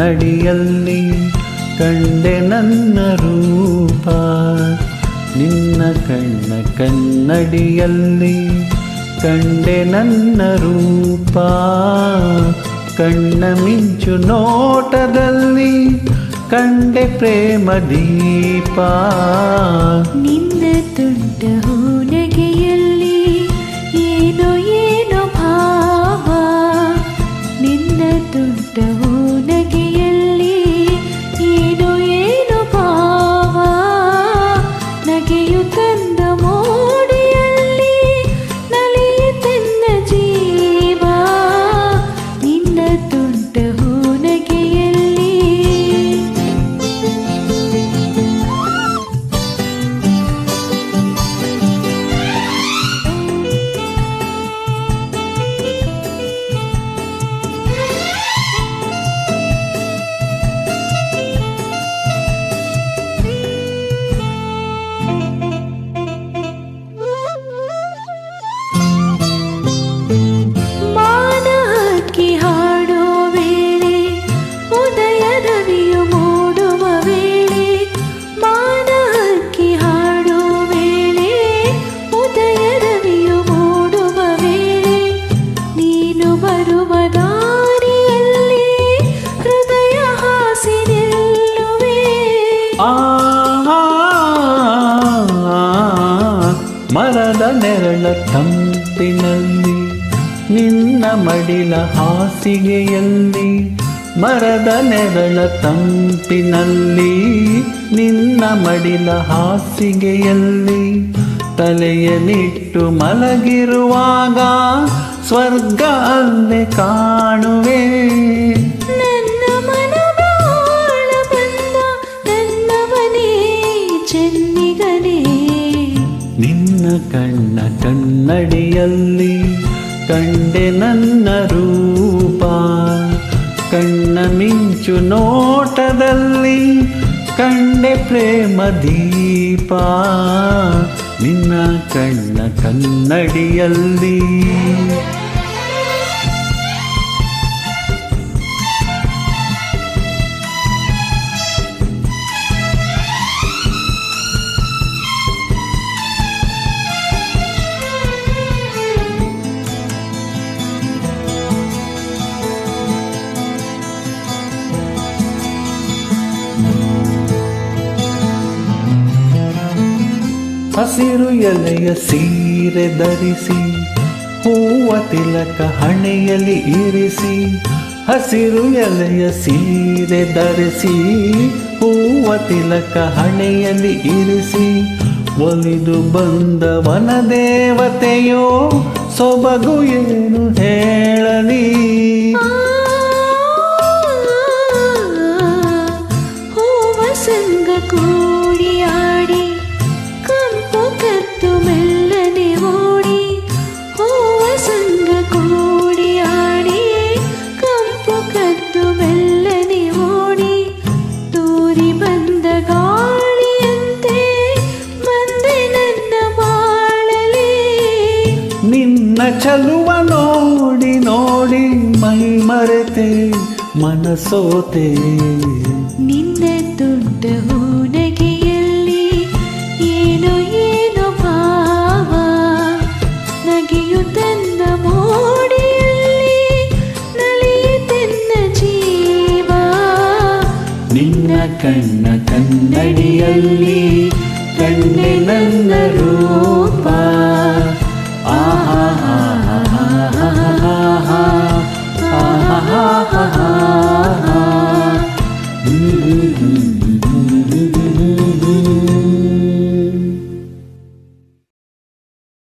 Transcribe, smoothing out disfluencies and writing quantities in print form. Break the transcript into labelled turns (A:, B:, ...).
A: ಕನ್ನಡಿಯಲ್ಲಿ ಕಂಡೆ ನನ್ನ ರೂಪ. ನಿನ್ನ ಕನ್ನಡಿಯಲ್ಲಿ ಕಂಡೆ ನನ್ನ ರೂಪ. ಕಣ್ಣ ಮಿಂಚು ನೋಟದಲ್ಲಿ ಕಂಡೆ ಪ್ರೇಮ ದೀಪ.
B: ನಿನ್ನ ತುಂಟ ಹೂನಗೆಯಲ್ಲಿ ಏನೋ ಏನೋ ಭಾವ. ನಿನ್ನ ತುಂಟ ಹೂನಗೆಯಲ್ಲಿ ಏನೋ ಏನೋ ಭಾವ. ನಗೆಯು ತಂದ ಮೋಡಿಯಲ್ಲಿ ನಲಿಯುತ್ತನ್ನ ಜೀವ. ನಿನ್ನ ತುಂಟ ಹೂನಗೆಯಲ್ಲಿ
A: ಮರದ ನೆರಳ ತಂಪಿನಲ್ಲಿ ನಿನ್ನ ಮಡಿಲ ಹಾಸಿಗೆಯಲ್ಲಿ. ಮರದ ನೆರಳ ತಂಪಿನಲ್ಲಿ ನಿನ್ನ ಮಡಿಲ ಹಾಸಿಗೆಯಲ್ಲಿ ತಲೆಯನ್ನಿಟ್ಟು ಮಲಗಿರುವಾಗ ಸ್ವರ್ಗ ಅಲ್ಲೇ ಕಾಣುವೆ.
B: ನನ್ನ ಮನವಾಳ ಬಂದ ನನ್ನವನೇ ಚೆನ್ನಿಗನೇ.
A: ನಿನ್ನ ಕನ್ನಡಿಯಲ್ಲಿ ಕಂಡೆ ನನ್ನ ರೂಪ. ಕಣ್ಣ ಮಿಂಚು ನೋಟದಲ್ಲಿ ಕಂಡೆ ಪ್ರೇಮ ದೀಪ. ನಿನ್ನ ಕನ್ನಡಿಯಲ್ಲಿ ಹಸಿರು ಎಲೆಯ ಸೀರೆ ಧರಿಸಿ ಹೂವ ತಿಲಕ ಹಣೆಯಲ್ಲಿ ಇರಿಸಿ. ಹಸಿರು ಎಲೆಯ ಸೀರೆ ಧರಿಸಿ ಹೂವ ತಿಲಕ ಹಣೆಯಲ್ಲಿ ಇರಿಸಿ. ಒಲಿದು ಬಂದ ವನ ದೇವತೆಯೋ ಸೊಬಗು ಏನು ಹೇಳಲಿ.
B: ಹೂವ ಸಂಗ ಕೂಡಿಯಾಡಿ ಕಂಪು ಕತ್ತು ಮೆಲ್ಲನೆ ಓಡಿ. ಹೂವ ಸಂಗ ಕೂಡಿಯಾಡಿ ಕಂಪು ಕತ್ತು ಮೆಲ್ಲನೆ ಓಡಿ. ತೂರಿ ಬಂದ ಗಾಳಿಯಂತೆ ಬಂದೆ ನನ್ನ ಬಾಳಲಿ.
A: ನಿನ್ನ ಚಲುವ ನೋಡಿ ನೋಡಿ ಮೈ ಮರೆತೆ ಮನಸೋತೆ.
B: ನಿನ್ನ ತುಂಟ ಹೂನಗೆಯಲ್ಲಿ ಏನೋ ಏನೋ ಭಾವ. ನಗೆಯು ತಂದ ಮೋಡಿಯಲ್ಲಿ ನಲಿಯುತ್ತನ್ನ ಜೀವ.
A: ನಿನ್ನ ಕನ್ನಡಿಯಲ್ಲಿ ಕಂಡೆ ನನ್ನ ರೂಪ. ಆಹಾ ಆಹಾ ಆಹಾ ಆಹಾ ಆಹಾ ಆಹಾ.